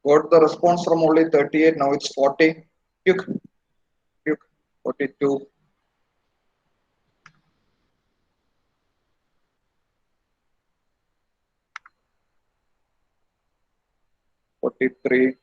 Got the response from only 38. Now it's 40. Quick, quick. 42, 43.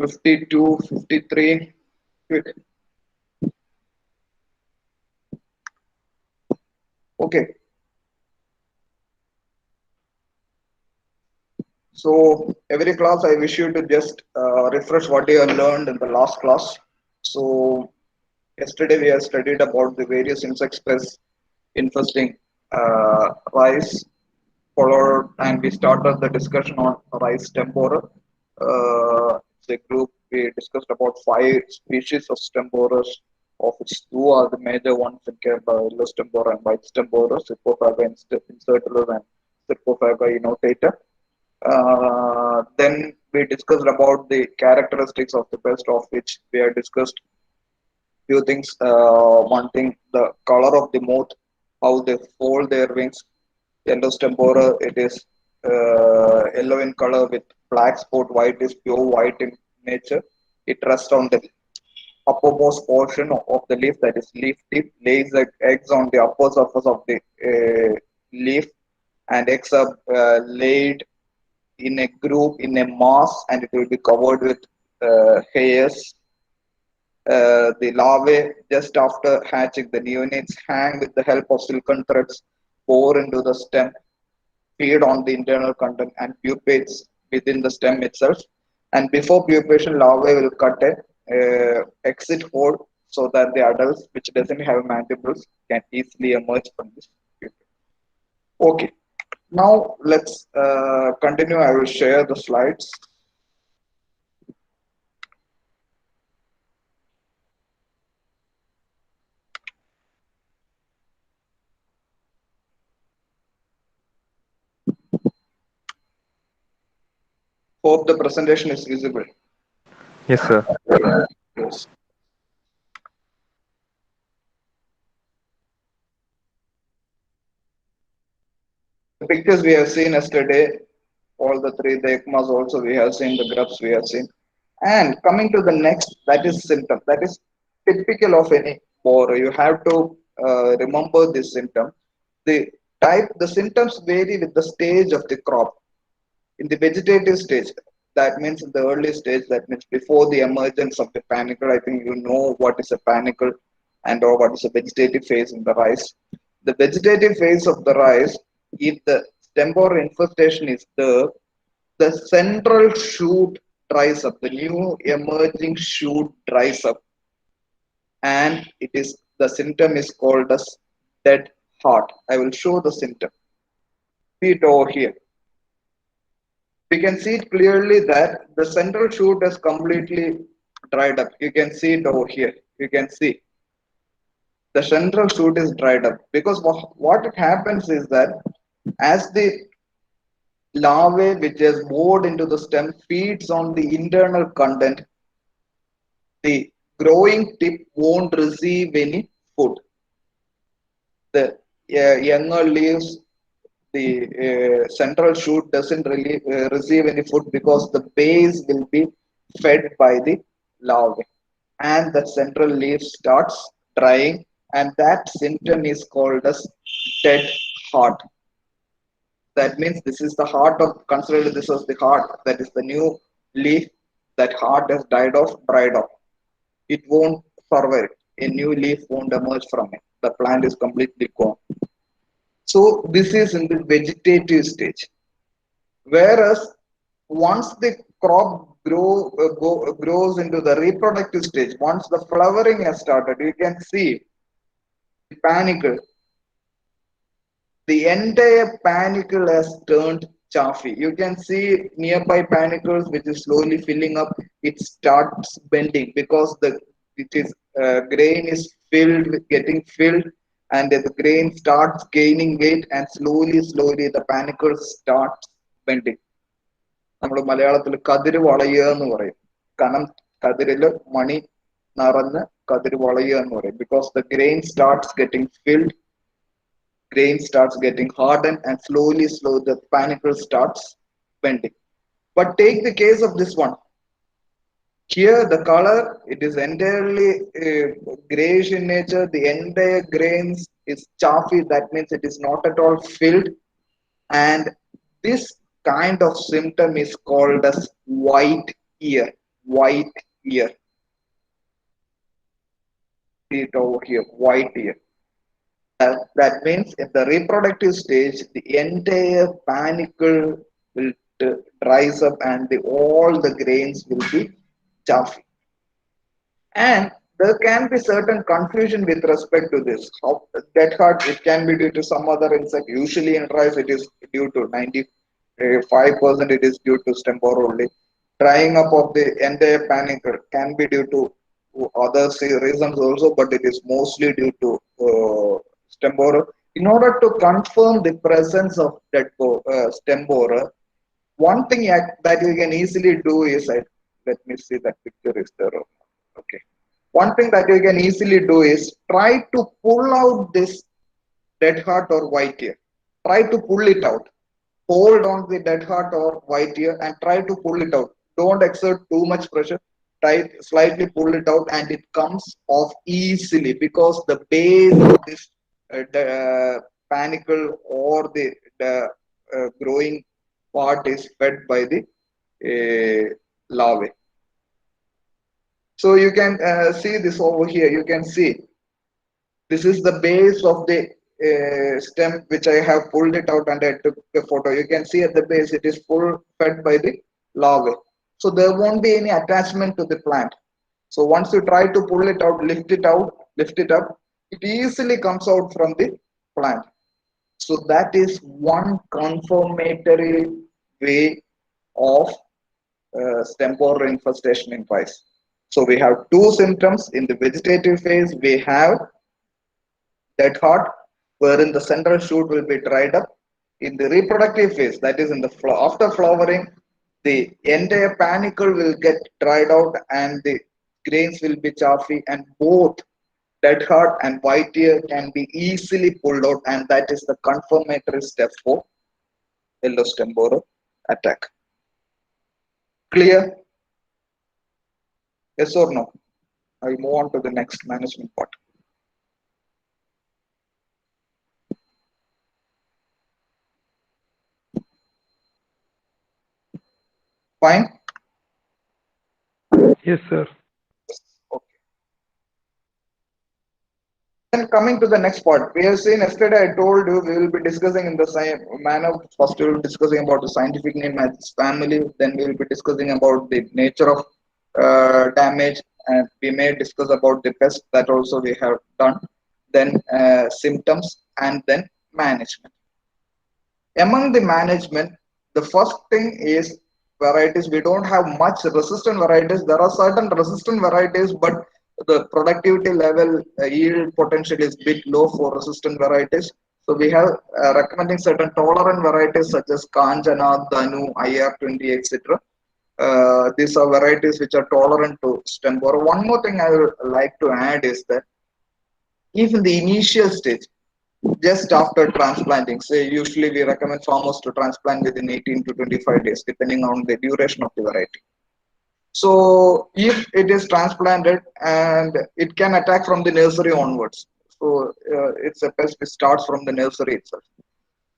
52, 53. Quick. Okay. So every class I wish you to just refresh what you have learned in the last class. So yesterday we have studied about the various insect pests infesting rice, followed and we started the discussion on rice stem borer. It's a group we discussed about 5 species of stem borers, of which 2 are the major ones in Kerala: yellow stem borer and white stem borer, Cyphophaga incertulus and Cyphophaga innotata. Then we discussed about the characteristics of the pest, of which we have discussed few things. One thing, the color of the mouth, how they fold their wings. Yellow stem borer, it is yellow in color with black spot. White is pure white in nature. It rests on the uppermost portion of the leaf, that is leaf tip, lays the eggs on the upper surface of the leaf, and eggs are laid in a group, in a mass, and it will be covered with hairs. The larvae, just after hatching, the neonates hang with the help of silken threads, pour into the stem, feed on the internal content, and pupates within the stem itself. And before pupation, larvae will cut a exit hole so that the adults, which doesn't have mandibles, can easily emerge from this pupate. Okay, now let's continue. I will share the slides. Hope the presentation is visible. Yes, sir. Yes. The pictures we have seen yesterday, all the three, the ECMAs also we have seen, the grubs we have seen. And coming to the next, that is symptom. That is typical of any borer. You have to remember this symptom. The the symptoms vary with the stage of the crop. In the vegetative stage, that means in the early stage, that means before the emergence of the panicle. I think you know what is a panicle and or what is a vegetative phase in the rice. The vegetative phase of the rice, if the stem borer infestation is there, the central shoot dries up, the new emerging shoot dries up, and it is the symptom is called as dead heart. I will show the symptom. See it over here. We can see it clearly that the central shoot has completely dried up. You can see it over here. You can see the central shoot is dried up, because what it happens is that as the larvae which is bored into the stem feeds on the internal content, the growing tip won't receive any food. The younger leaves, the central shoot doesn't really receive any food, because the base will be fed by the larvae, and the central leaf starts drying, and that symptom is called as dead heart. That means this is the heart of, consider this as the heart, that is the new leaf. That heart has died off, dried off. It won't survive. A new leaf won't emerge from it. The plant is completely gone. So this is in the vegetative stage. Whereas once the crop grows into the reproductive stage. Once the flowering has started, you can see the panicle. The entire panicle has turned chaffy. You can see nearby panicles which is slowly filling up. It starts bending because the it is grain is filled, getting filled, and the grain starts gaining weight, and slowly the panicle starts bending. നമ്മൾ മലയാളത്തിൽ കതിര് വളയുക എന്ന് പറയും. കനം കതിരില് മണി നിറഞ്ഞ് കതിര് വളയുക എന്ന് പറയും. Because the grain starts getting filled, grain starts getting hardened, and slowly the panicle starts bending. But take the case of this one. Here the color, it is entirely grayish in nature. The entire grains is chaffy. That means it is not at all filled. And this kind of symptom is called as white ear. White ear. See it over here, white ear. That means in the reproductive stage, the entire panicle will dries up, and all the grains will be chaffy. And there can be certain confusion with respect to this. How dead heart, it can be due to some other insect. Usually in rice, it is due to 95% it is due to stem borer only. Drying up of the entire panicle can be due to other reasons also, but it is mostly due to stem borer. In order to confirm the presence of stem borer, one thing that you can easily do is, let me see that picture is there. Okay. One thing that you can easily do is try to pull out this dead heart or white ear. Try to pull it out. Hold on the dead heart or white ear and try to pull it out. Don't exert too much pressure. Try slightly pull it out, and it comes off easily because the base of this panicle or the growing part is fed by the larvae. So you can see this over here. You can see this is the base of the stem which I have pulled it out and I took the photo. You can see at the base it is full fed by the larvae. So there won't be any attachment to the plant. So once you try to pull it out, lift it up, it easily comes out from the plant. So that is one confirmatory way of stem borer infestation in rice. So we have two symptoms. In the vegetative phase, we have dead heart, wherein the central shoot will be dried up. In the reproductive phase, that is in the after flowering, the entire panicle will get dried out and the grains will be chaffy, and both dead heart and white ear can be easily pulled out, and that is the confirmatory step for yellow stem borer attack. Clear? Yes or no? I will move on to the next management part. Fine? Yes, sir. Okay. Then coming to the next part, we have seen yesterday, I told you we will be discussing in the same manner. First, we will be discussing about the scientific name as family, then we will be discussing about the nature of damage, and we may discuss about the pest that also we have done, then symptoms, and then management. Among the management, the first thing is varieties. We don't have much resistant varieties. There are certain resistant varieties, but the productivity level, yield potential is bit low for resistant varieties. So we have recommending certain tolerant varieties such as Kanjana, Danu, IR20, etc. These are varieties which are tolerant to stem borer. One more thing I would like to add is that if in the initial stage, just after transplanting, say usually we recommend farmers to transplant within 18 to 25 days, depending on the duration of the variety. So if it is transplanted, and it can attack from the nursery onwards. So it's a pest which starts from the nursery itself.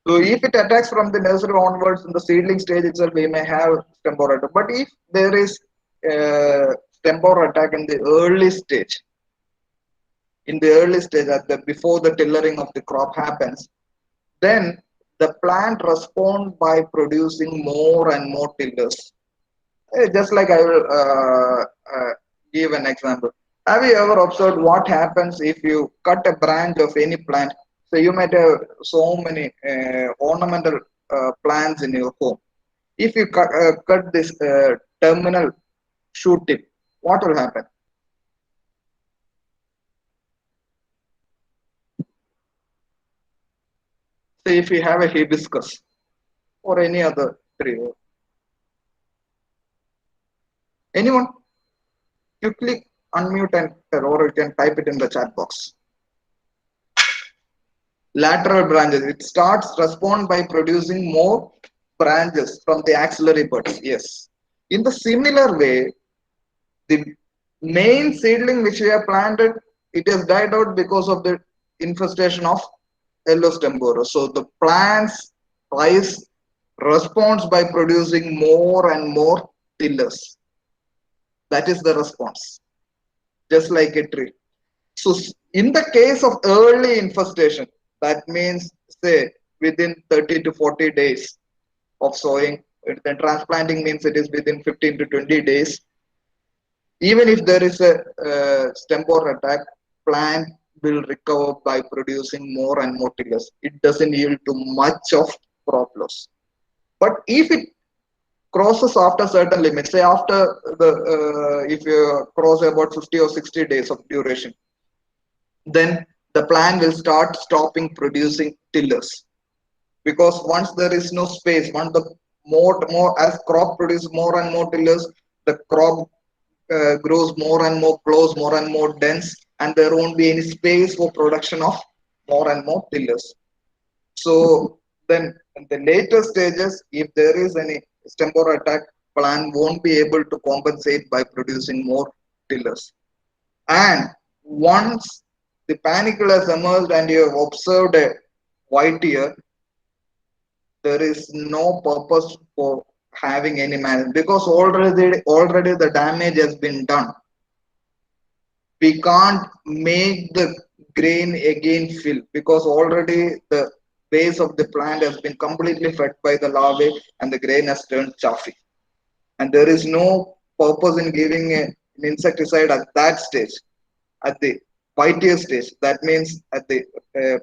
So if it attacks from the nursery onwards in the seedling stage itself, we may have stem borer attack. But if there is stem borer attack in the early stage, at the before the tillering of the crop happens, then the plant responds by producing more and more tillers. Just like I will give an example. Have you ever observed what happens if you cut a branch of any plant? So you might have so many ornamental plants in your home. If you cut this terminal shoot tip, what will happen? Say if you have a hibiscus or any other tree, anyone, quickly unmute and or you can type it in the chat box. Lateral branches. It starts respond by producing more branches from the axillary buds. Yes. In the similar way, the main seedling which we have planted, it has died out because of the infestation of yellow stem borer. So the plant's rise responds by producing more and more tillers. That is the response, just like a tree. So in the case of early infestation, that means say within 30 to 40 days of sowing, then transplanting means it is within 15 to 20 days. Even if there is a stem borer attack, plant will recover by producing more and more tillers. It doesn't yield to much of crop loss. But if it crosses after certain limits, say after the if you cross about 50 or 60 days of duration, then the plant will start stopping producing tillers, because once there is no space, once the more as crop produces more and more tillers, the crop grows more and more close, more and more dense, and there won't be any space for production of more and more tillers. So then in the later stages, if there is any stem borer attack, plant won't be able to compensate by producing more tillers. And once the panicle has emerged and you have observed a white ear, there is no purpose for having any management, because already the damage has been done. We can't make the grain again fill, because already the base of the plant has been completely fed by the larvae and the grain has turned chaffy. And there is no purpose in giving an insecticide at that stage, at the white stage. That means at the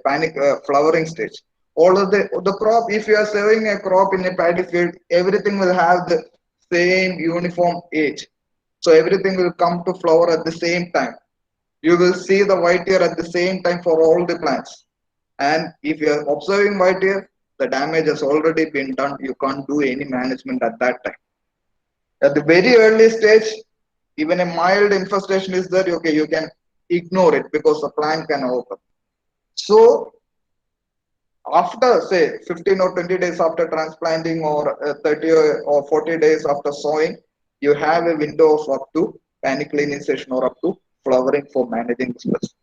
panic flowering stage. All of the crop, if you are sowing a crop in a paddy field, everything will have the same uniform age. So everything will come to flower at the same time. You will see the white ear at the same time for all the plants. And if you are observing white ear, the damage has already been done. You can't do any management at that time. At the very early stage, even a mild infestation is there, okay, you can ignore it because the plant can open. So after say 15 or 20 days after transplanting, or 30 or 40 days after sowing, you have a window of up to paniclinization or up to flowering for managing this pest.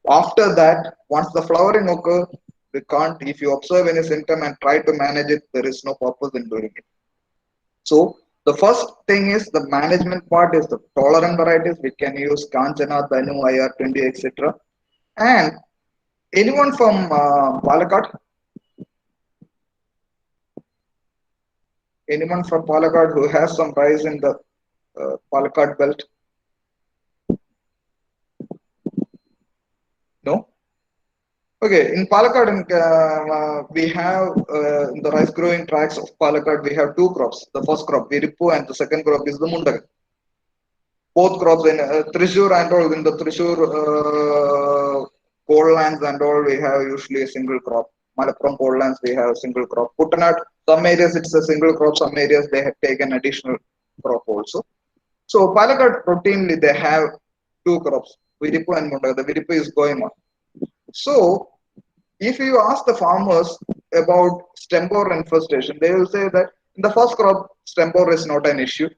After that, once the flowering occurs, we can't, if you observe any symptom and try to manage it, there is no purpose in doing it. So the first thing is the management part is the tolerant varieties. We can use Kanchana, Danu, IR20, etc. And anyone from Palakkad? Anyone from Palakkad who has some rice in the Palakkad belt? No? Okay, in Palakkad, we have in the rice growing tracts of Palakkad, we have two crops. The first crop, Viripu, and the second crop is the Mundagan. Both crops in Thrissur and all, in the Thrissur cold lands and all, we have usually a single crop. Malappuram cold lands, we have a single crop. Kuttanad, some areas it's a single crop, some areas they have taken additional crop also. So Palakkad routinely they have two crops, Viripu and Mundagan. The Viripu is going on. So if you ask the farmers about stem borer infestation, they will say that in the first crop, stem borer is not an issue.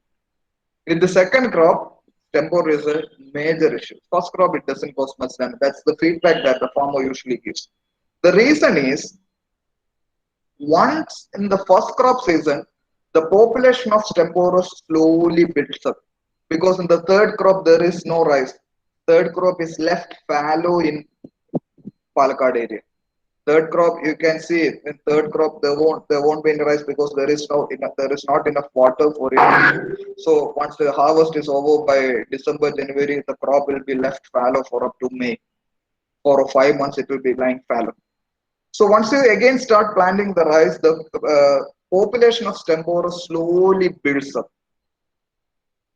In the second crop, stem borer is a major issue. First crop, it doesn't cause much damage. That's the feedback that the farmer usually gives. The reason is, once in the first crop season, the population of stem borers slowly builds up. Because in the third crop, there is no rice. Third crop is left fallow in Palakkad area. Third crop, you can see it. In third crop, there won't be any rice because there is not enough water for it. So once the harvest is over by December, January, the crop will be left fallow for up to May. For 5 months, it will be lying fallow. So once you again start planting the rice, the population of stem borer slowly builds up.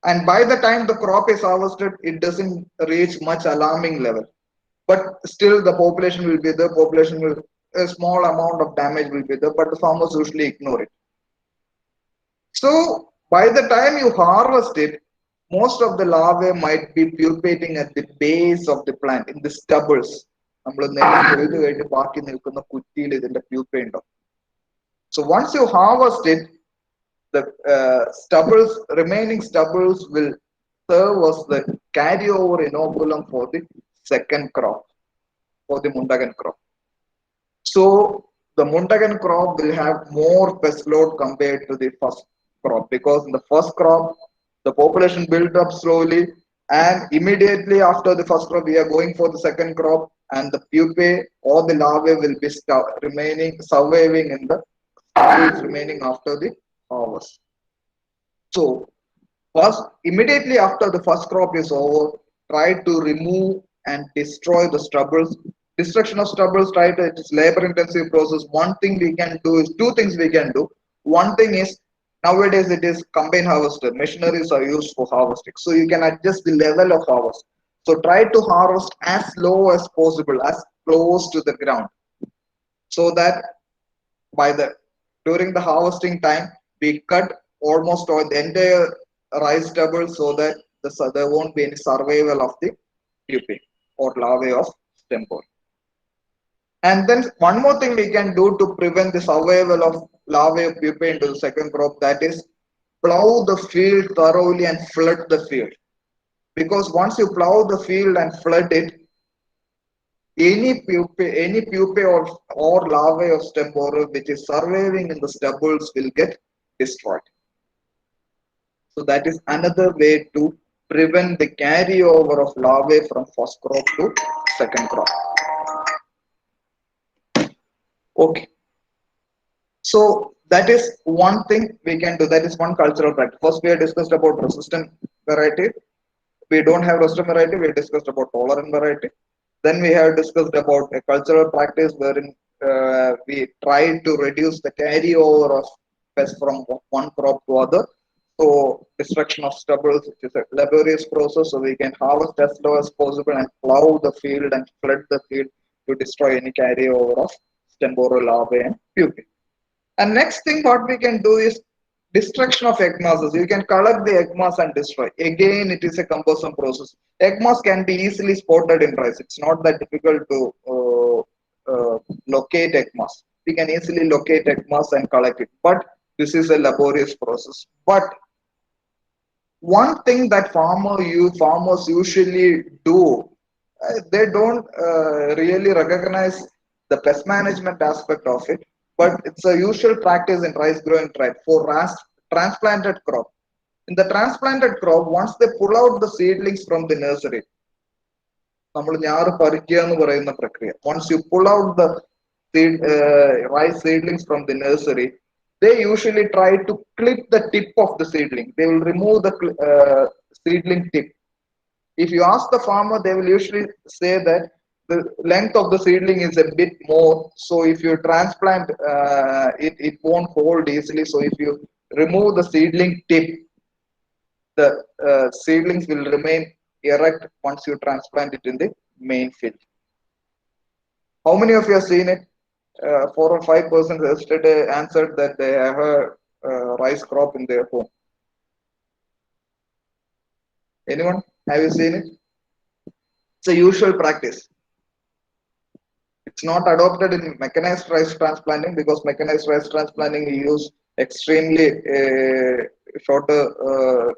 And by the time the crop is harvested, it doesn't reach much alarming level. But still, the population will be there. Population will a small amount of damage will be there, but the farmers usually ignore it. So by the time you harvest it, most of the larvae might be pupating at the base of the plant in the stubbles. നമ്മൾ നെല്ല് കൊയ്ത് കഴിഞ്ഞ് ബാക്കി നിൽക്കുന്ന കുറ്റിയിൽ ഇതിന്റെ pupa ഉണ്ടാവും. So once you harvest it, the remaining stubbles will serve as the carryover inoculum for the second crop, for the Mundagan crop. So the Mundagan crop will have more pest load compared to the first crop, because in the first crop the population built up slowly, and immediately after the first crop we are going for the second crop, and the pupae or the larvae will be remaining surviving in the stubbles remaining after the harvest. So first, immediately after the first crop is over, try to remove and destroy the stubbles. Destruction of stubbles, it's labor intensive process. One thing we can do is two things we can do. One thing is, nowadays it is combine harvester. Machineries are used for harvesting. So you can adjust the level of harvest. So try to harvest as low as possible, as close to the ground. So that by the during the harvesting time, we cut almost all the entire rice stubble, so that there won't be any survival of the pupae or larvae of stem borer. And then one more thing we can do to prevent the survival of larvae of pupae into the second crop, that is plow the field thoroughly and flood the field. Because once you plow the field and flood it, any pupae or larvae of stem borer which is surviving in the stubbles will get destroyed. So that is another way to prevent the carryover of larvae from first crop to second crop. Okay. So that is one thing we can do. That is one cultural practice. First, we have discussed about resistant variety. We don't have resistant variety. We discussed about tolerant variety. Then we have discussed about a cultural practice wherein we try to reduce the carryover of pests from one crop to other. So destruction of stubbles, which is a laborious process, so we can harvest as low as possible and plow the field and flood the field to destroy any carryover of stem borer larvae and pupae. And next thing what we can do is destruction of egg masses. You can collect the egg mass and destroy. Again, it is a cumbersome process. Egg mass can be easily spotted in rice. It's not that difficult to locate egg mass. We can easily locate egg mass and collect it. But this is a laborious process. But one thing that farmers usually do, they don't really recognize the pest management aspect of it, but it's a usual practice in rice growing trade for transplanted crop. In the transplanted crop, once they pull out the seedlings from the nursery, once you pull out the rice seedlings from the nursery, they usually try to clip the tip of the seedling. They will remove the seedling tip. If you ask the farmer, they will usually say that the length of the seedling is a bit more. So if you transplant, it won't hold easily. So if you remove the seedling tip, the seedlings will remain erect once you transplant it in the main field. How many of you have seen it? 4 or 5% yesterday answered that they have a rice crop in their home. Anyone? Have you seen it? It's a usual practice. It's not adopted in mechanized rice transplanting, because mechanized rice transplanting we use extremely shorter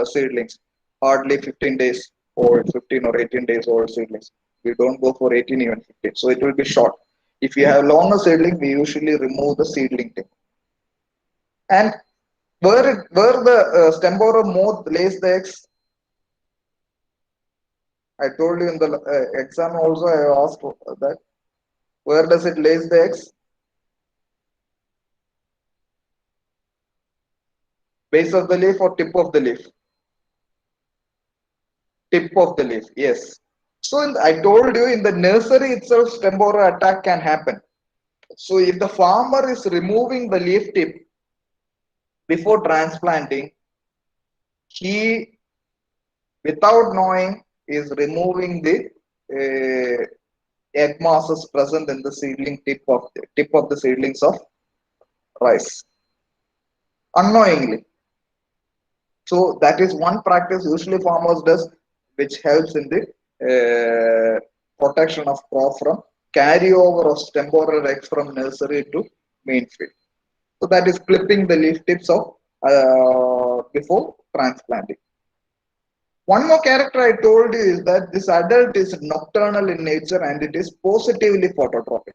seedlings, hardly 15 days or 15 or 18 days old seedlings. We don't go for 18, even 15. So it will be short. If you have longer seedling, we usually remove the seedling tip. And where the stem borer moth lays the eggs, I told you in the exam also I asked that Where does it lays the eggs? Base of the leaf or tip of the leaf? Tip of the leaf, yes. So I told you in the nursery itself, stem borer attack can happen. So if the farmer is removing the leaf tip before transplanting, he, without knowing, is removing the egg masses present in the seedling tip of the seedlings of rice unknowingly. So that is one practice usually farmers does, which helps in the protection of crop from carryover of stem borer eggs from nursery to main field. So that is clipping the leaf tips of before transplanting. One more character I told you is that this adult is nocturnal in nature and it is positively phototropic.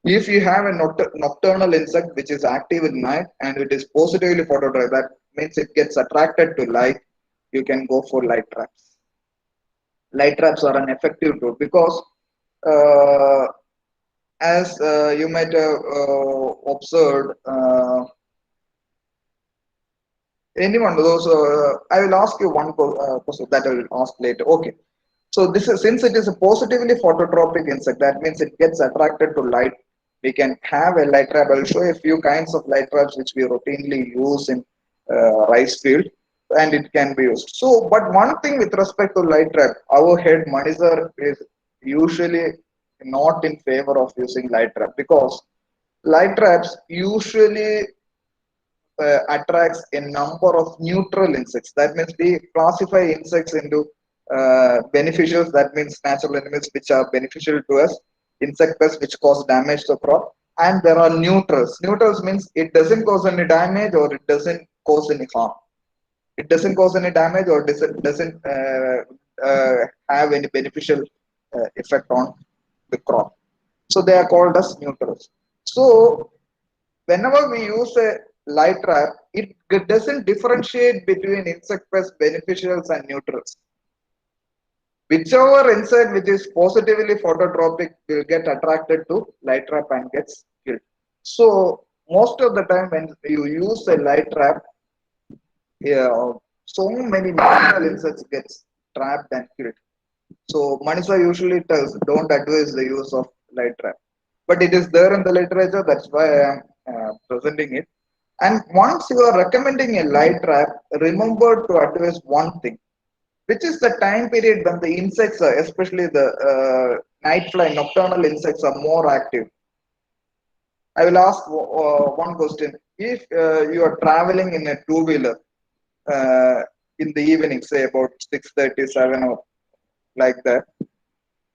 If you have a nocturnal insect which is active at night and it is positively phototropic, that means it gets attracted to light, you can go for light traps. Light traps are an effective tool because uh, as you might have observed, anyone those I will ask you one question that I will ask later. Okay, so this is, since it is a positively phototropic insect, that means it gets attracted to light. We can have a light trap. I'll show you a few kinds of light traps which we routinely use in rice field, and it can be used. So but one thing with respect to light trap, our head Manisar is usually not in favor of using light trap because light traps usually attracts a number of neutral insects. That means we classify insects into beneficials, that means natural enemies which are beneficial to us, insect pests which cause damage to crop, and there are neutrals. Neutrals means it doesn't cause any damage or it doesn't cause any harm. It doesn't cause any damage or doesn't have any beneficial effect on the crop. So they are called as neutrals. So whenever we use a light trap, it doesn't differentiate between insect pests, beneficials, and neutrals. Whichever insect which is positively phototropic will get attracted to light trap and gets killed. So most of the time when you use a light trap, yeah, so many neutral insects gets trapped and killed. So Manisha usually tells don't advise the use of light trap, but it is there in the literature. That's why I am presenting it. And once you are recommending a light trap, remember to advise one thing, which is the time period when the insects are, especially the night fly, nocturnal insects are more active. I will ask one question. If you are traveling in a two-wheeler uh, in the evening, say about 6:30, 7 or like that,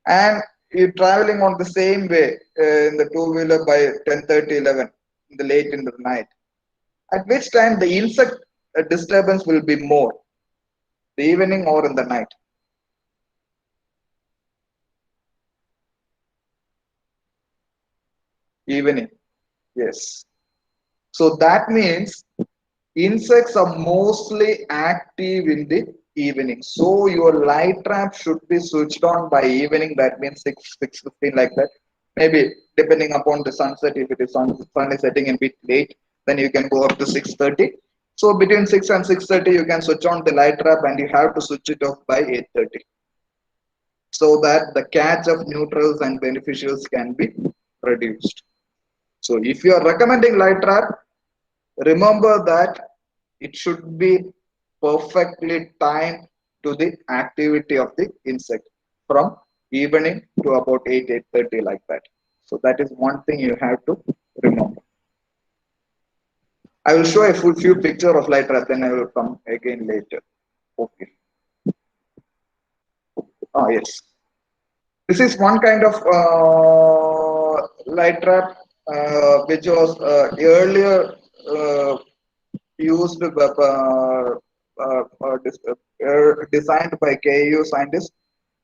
and you're traveling on the same way in the two-wheeler by 10:30, 11 in the late in the night, at which time the insect disturbance will be more, the evening or in the night? Evening, yes. So that means insects are mostly active in the evening. So your light trap should be switched on by evening. That means 6:15 like that. Maybe depending upon the sunset, if it is sun is setting a bit late, then you can go up to 6:30. So between 6 and 6:30, you can switch on the light trap and you have to switch it off by 8:30 so that the catch of neutrals and beneficials can be reduced. So if you are recommending light trap, remember that it should be perfectly timed to the activity of the insect from evening to about 8, 8:30 like that. So that is one thing you have to remember. I will show a full few picture of light trap, then I will come again later. Okay. Ah, yes. This is one kind of light trap which was earlier used designed by KU scientists.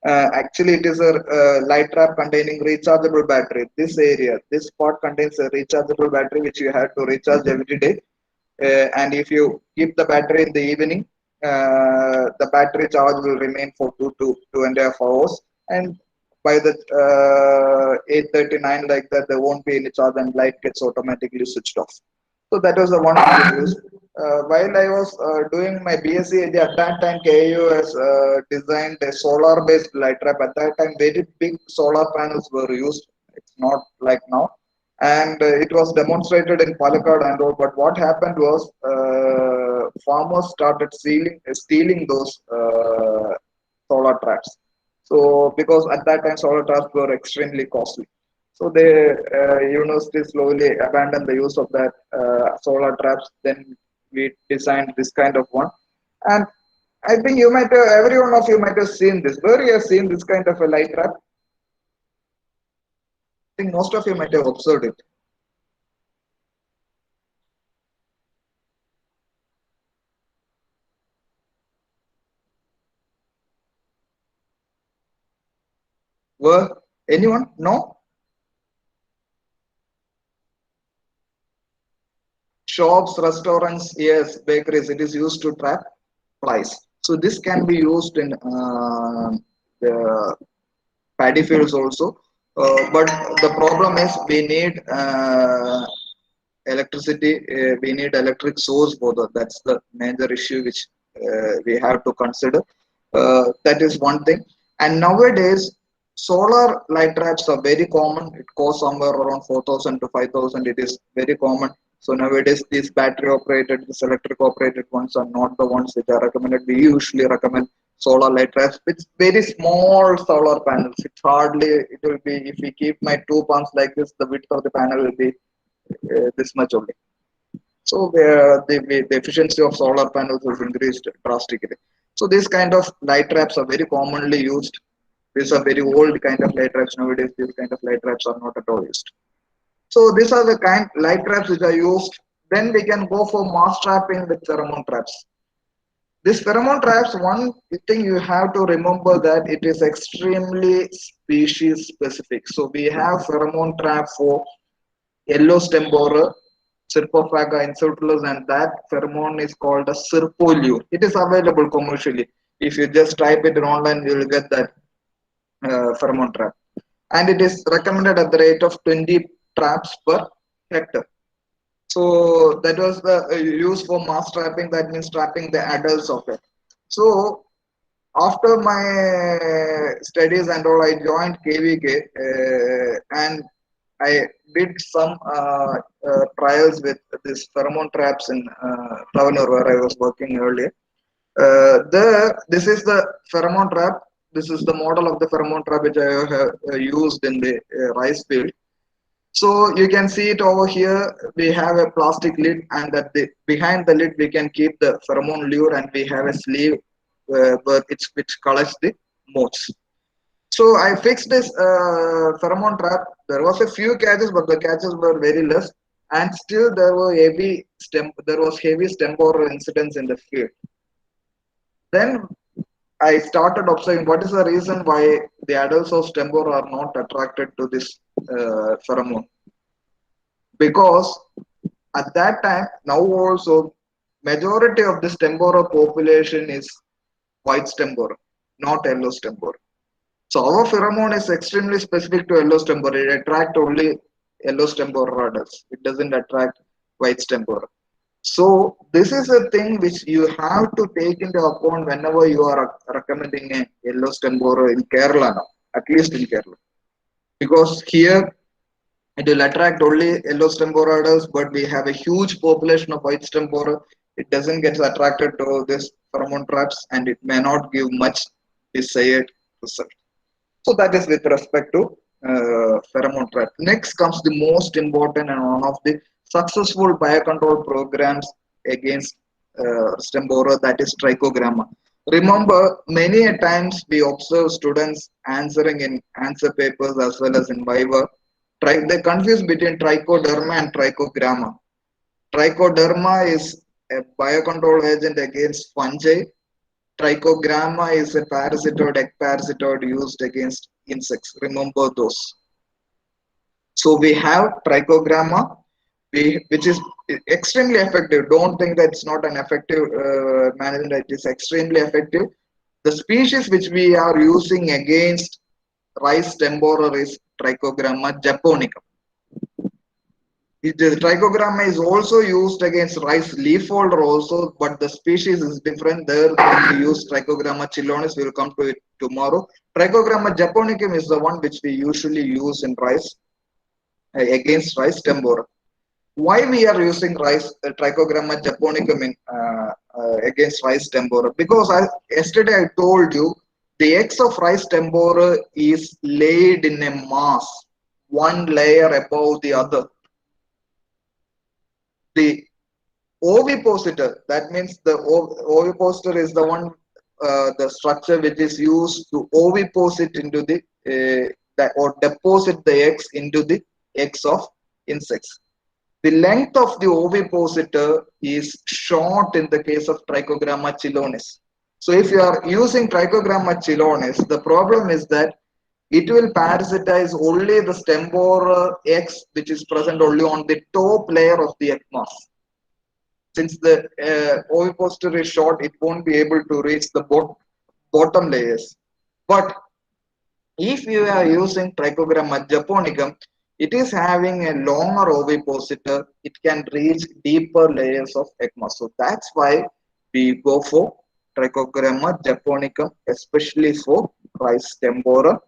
Actually, it is a light trap containing rechargeable battery. This area, this part contains a rechargeable battery which you have to recharge every day. And if you keep the battery in the evening, the battery charge will remain for 2 to 2.5 hours. And by the 8:39 like that, there won't be any charge and light gets automatically switched off. So that was the one thing we used. While I was doing my BSc at that time, KU has designed a solar-based light trap. At that time, very big solar panels were used. It's not like now, and it was demonstrated in Palakkad and all. But what happened was, farmers started stealing those solar traps. So because at that time solar traps were extremely costly, so the university slowly abandoned the use of that solar traps. Then we designed this kind of one, and I think you might have, every one of you might have seen this. Where you have seen this kind of a light trap? I think most of you might have observed it. Were anyone? No. Shops, restaurants, yes, bakeries. It is used to trap flies. So this can be used in the paddy fields also. But the problem is we need electricity. We need electric source for that. That's the major issue which we have to consider. That is one thing. And nowadays, solar light traps are very common. It costs somewhere around 4,000 to 5,000. It is very common. So nowadays, these battery operated, these electric operated ones are not the ones which are recommended. We usually recommend solar light traps with very small solar panels. It's hardly, it will be, if we keep my two pumps like this, the width of the panel will be this much only. So the efficiency of solar panels has increased drastically. So these kind of light traps are very commonly used. These are very old kind of light traps. Nowadays, these kind of light traps are not at all used. So these are the kind light traps which are used. Then we can go for mass trapping with pheromone traps. This pheromone traps, one thing you have to remember that it is extremely species specific. So we have pheromone trap for yellow stem borer, Syrpophaga insultulus, and that pheromone is called a Sirpoliure. It is available commercially. If you just type it in online, you will get that pheromone trap. And it is recommended at the rate of 20 traps per hectare. So that was the use for mass trapping. That means trapping the adults of it. So after my studies and all, I joined KVK and I did some trials with this pheromone traps in Tavanur where I was working earlier. This is the pheromone trap. This is the model of the pheromone trap which I have used in the rice field. So you can see it over here. We have a plastic lid, and that behind the lid we can keep the pheromone lure, and we have a sleeve where which collects the moths. So I fixed this pheromone trap. There was a few catches, but the catches were very less, and still there were heavy stem. There was heavy stem borer incidents in the field. Then I started observing what is the reason why the adults of stem borer are not attracted to this pheromone. Because at that time, now also, majority of the stem borer population is white stem borer, not yellow stem borer. So our pheromone is extremely specific to yellow stem borer. It attracts only yellow stem borer adults. It doesn't attract white stem borer. So this is a thing which you have to take into account whenever you are recommending a yellow stem borer in Kerala now, at least in Kerala. Because here it will attract only yellow stem borer adults, but we have a huge population of white stem borer. It doesn't get attracted to this pheromone traps, and it may not give much desired result. So that is with respect to pheromone trap. Next comes the most important and one of the successful biocontrol programs against stem borer, that is trichogramma. Remember, many a times we observe students answering in answer papers as well as in Viva. They confuse between trichoderma and trichogramma. Trichoderma is a biocontrol agent against fungi. Trichogramma is a parasitoid, egg parasitoid used against insects. Remember those. So we have trichogramma, which is extremely effective. Don't think that it's not an effective management. It is extremely effective. The species which we are using against rice temporer is Trichogramma japonicum. The trichogramma is also used against rice leaf folder also, but the species is different. There we use Trichogramma chilonis. We will come to it tomorrow. Trichogramma japonicum is the one which we usually use in rice against rice tempora. Why we are using rice Trichogramma japonicum in against rice tempora? Because yesterday I told you the eggs of rice tempora is laid in a mass, one layer above the other. The ovipositor, that means the ovipositor is the one, the structure which is used to oviposit into the or deposit the eggs into the eggs of insects. The length of the ovipositor is short in the case of Trichogramma chilonis. So if you are using Trichogramma chilonis, the problem is that it will parasitize only the stem borer eggs which is present only on the top layer of the egg mass. Since the ovipositor is short, it won't be able to reach the bottom layers. But if you are using Trichogramma japonicum, it is having a longer ovipositor. It can reach deeper layers of egg mass. So that's why we go for Trichogramma japonicum, especially for rice stem borer.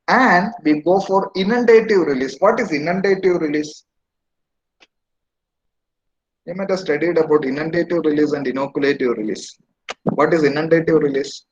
And we go for inundative release. What is inundative release? You might have studied about inundative release and inoculative release. What is inundative release?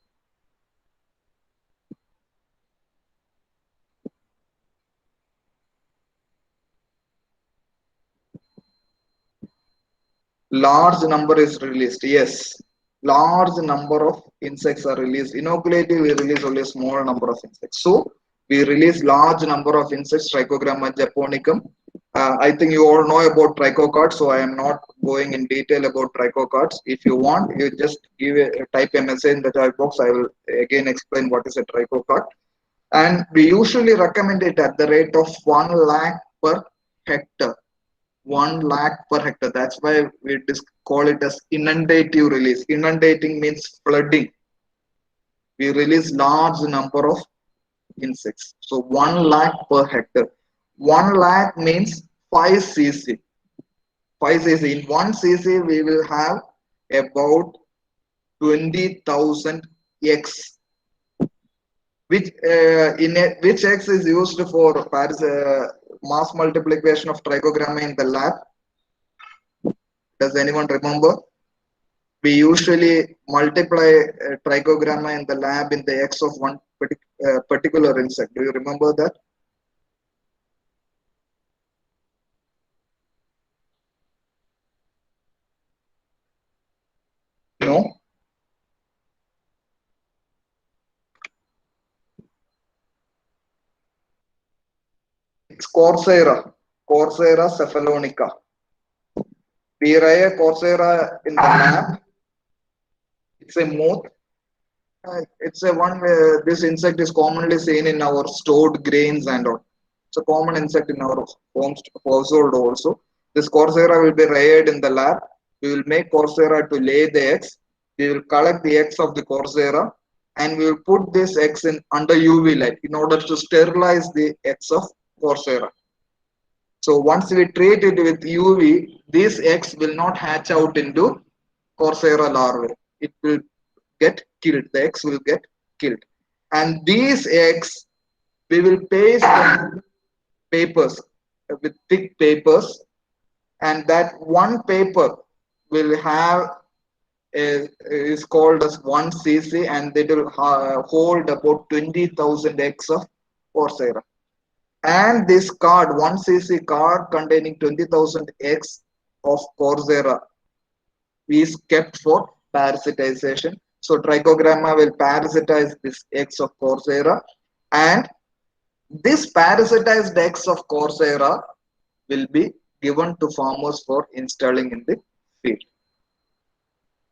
Large number is released. Yes, large number of insects are released. Inoculative, we release only a small number of insects. So we release large number of insects, Trichogramma japonicum. I think you all know about trichocards, so I am not going in detail about trichocards. If you want, you just type a message in the chat box. I will again explain what is a trichocard. And we usually recommend it at the rate of 1 lakh per hectare. 1 lakh per hectare. That's why we call it as inundative release. Inundating means flooding. We release large number of insects. So 1 lakh per hectare. 1 lakh means 5 cc. 5 cc. In 1 cc, we will have about 20,000 eggs. Which X is used for mass multiplication of Trichogramma in the lab? Does anyone remember? We usually multiply Trichogramma in the lab in the X of one particular insect. Do you remember that? No? It's Coursera. Coursera cephalonica. We rear Coursera in the lab. It's a moth. It's a one where this insect is commonly seen in our stored grains and all. It's a common insect in our household also. This Coursera will be reared in the lab. We will make Coursera to lay the eggs. We will collect the eggs of the Coursera and we will put these eggs in under UV light in order to sterilize the eggs of Coursera. So once we treat it with UV, these eggs will not hatch out into Coursera larvae. It will get killed. The eggs will get killed. And these eggs, we will paste them papers with thick papers, and that one paper will have is called as 1 cc, and it will hold about 20,000 eggs of Coursera. And this card, 1 cc card containing 20,000 eggs of Coursera, is kept for parasitization. So Trichogramma will parasitize this eggs of Coursera, and this parasitized eggs of Coursera will be given to farmers for installing in the field.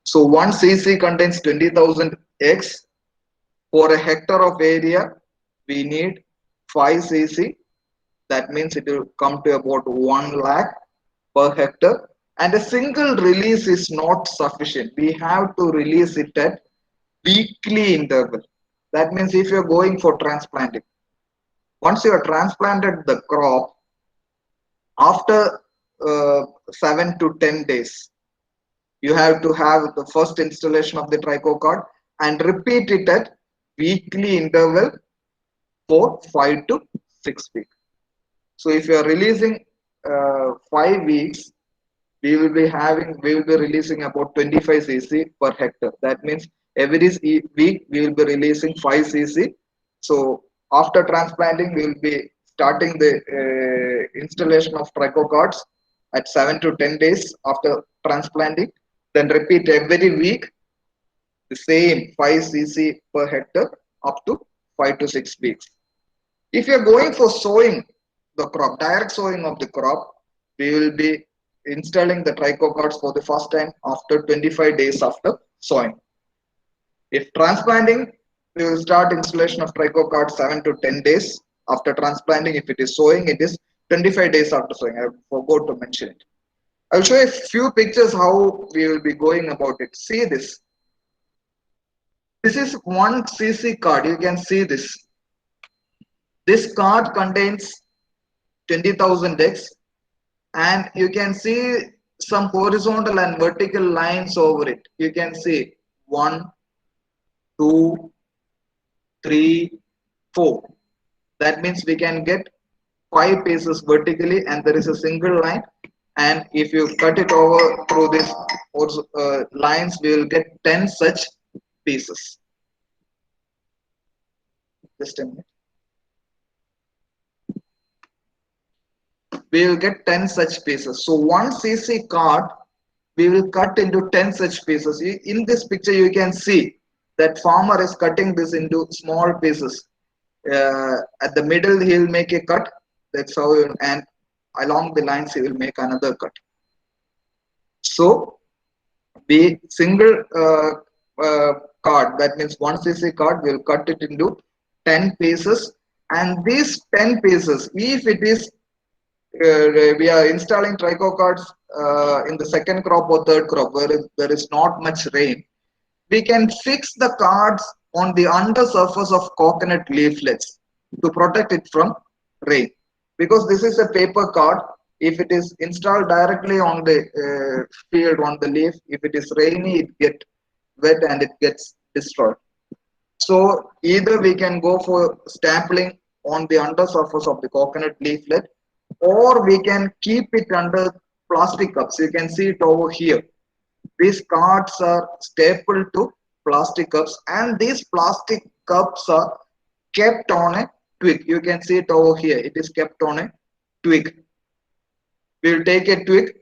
So 1 cc contains 20,000 eggs. For a hectare of area, we need 5 cc. That means it will come to about 1 lakh per hectare. And a single release is not sufficient. We have to release it at weekly interval. That means if you're going for transplanting, Once you have transplanted the crop, after 7 to 10 days, you have to have the first installation of the trichocard and repeat it at weekly interval for 5 to 6 weeks. So if you are releasing 5 weeks, we will be releasing about 25 cc per hectare. That means every week we will be releasing 5 cc. So after transplanting, we will be starting the installation of trichocards at 7 to 10 days after transplanting. Then repeat every week the same 5 cc per hectare up to 5 to 6 weeks. If you are going for sowing the crop, direct sowing of the crop, we will be installing the trichocards for the first time after 25 days after sowing. If transplanting, we will start installation of trichocards 7 to 10 days after transplanting. If it is sowing, it is 25 days after sowing. I forgot to mention it. I'll show you a few pictures how we will be going about it. See this. This is 1cc card. You can see this. This card contains 20,000 eggs, and you can see some horizontal and vertical lines over it. You can see 1, 2, 3, 4. That means we can get 5 pieces vertically, and there is a single line. And if you cut it over through this lines, we will get 10 such pieces. Just a minute. We will get 10 such pieces. So 1cc card, we will cut into 10 such pieces. In this picture, you can see that farmer is cutting this into small pieces. At the middle, he will make a cut. That's how, and along the lines, he will make another cut. So the single card, that means 1cc card, we will cut it into 10 pieces. And these 10 pieces, if it is we are installing trichocards in the second crop or third crop where there is not much rain, we can fix the cards on the undersurface of coconut leaflets to protect it from rain. Because this is a paper card, if it is installed directly on the field, on the leaf, if it is rainy, it gets wet and it gets destroyed. So either we can go for stapling on the undersurface of the coconut leaflet, or we can keep it under plastic cups. You can see it over here. These cards are stapled to plastic cups, and these plastic cups are kept on a twig. You can see it over here. It is kept on a twig. We will take a twig,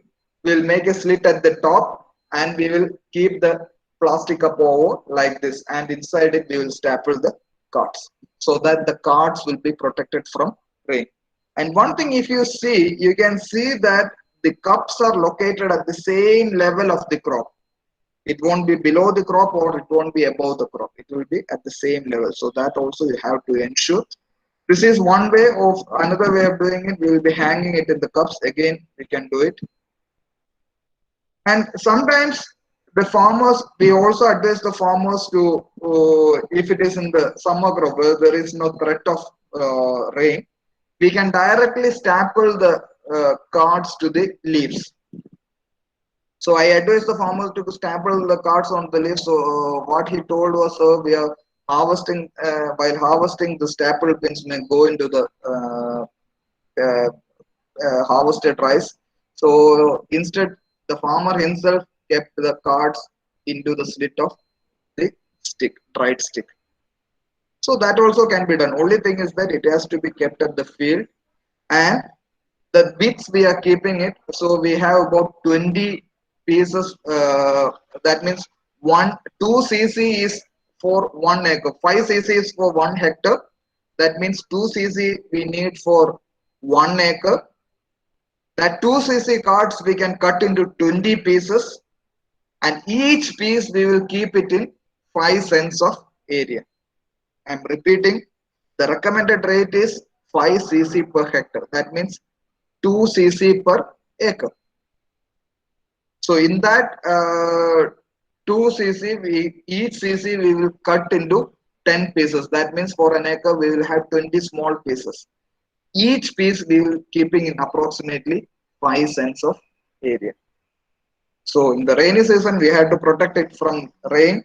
we will make a slit at the top, and we will keep the plastic cup over like this, and inside it we will staple the cards so that the cards will be protected from rain. And one thing, if you see, you can see that the cups are located at the same level of the crop. It won't be below the crop or it won't be above the crop. It will be at the same level. So that also you have to ensure. This is one way. Of another way of doing it, we will be hanging it in the cups. Again, we can do it. And sometimes the farmers, we also advise the farmers to, if it is in the summer crop where there is no threat of rain, we can directly staple the cards to the leaves. So I advise the farmers to staple the cards on the leaves. So what he told was, we are harvesting, while harvesting, the staple pins may go into the harvested rice. So instead, the farmer himself kept the cards into the slit of the stick, dried stick. So that also can be done. Only thing is that it has to be kept at the field, and the bits we are keeping it. So we have about 20 pieces. That means 2cc is for 1 acre. 5cc is for 1 hectare. That means 2cc we need for 1 acre. That 2cc cards we can cut into 20 pieces, and each piece we will keep it in 5 cents of area. I'm repeating, the recommended rate is 5 cc per hectare. That means 2 cc per acre. So in that 2 cc, each cc we will cut into 10 pieces. That means for an acre we will have 20 small pieces. Each piece we will keeping in approximately 5 cents of area. So in the rainy season we had to protect it from rain,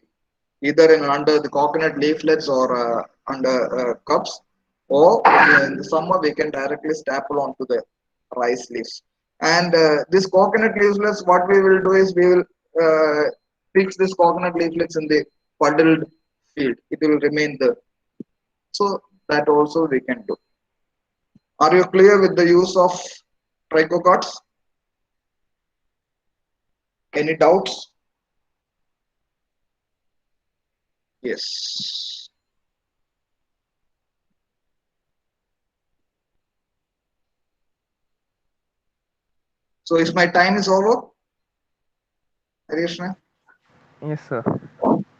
either in under the coconut leaflets or under cups, or in the summer we can directly staple onto the rice leaves. And this coconut leaflets, what we will do is we will uh, fix this coconut leaflets in the puddled field. It will remain there. So that also we can do. Are you clear with the use of trico cards? Any doubts? Yes. So is my time is over, Harishna? Yes, sir.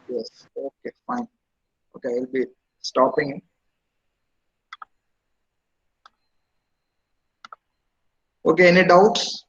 Yes. Okay, fine. Okay, I'll be stopping. Okay, any doubts?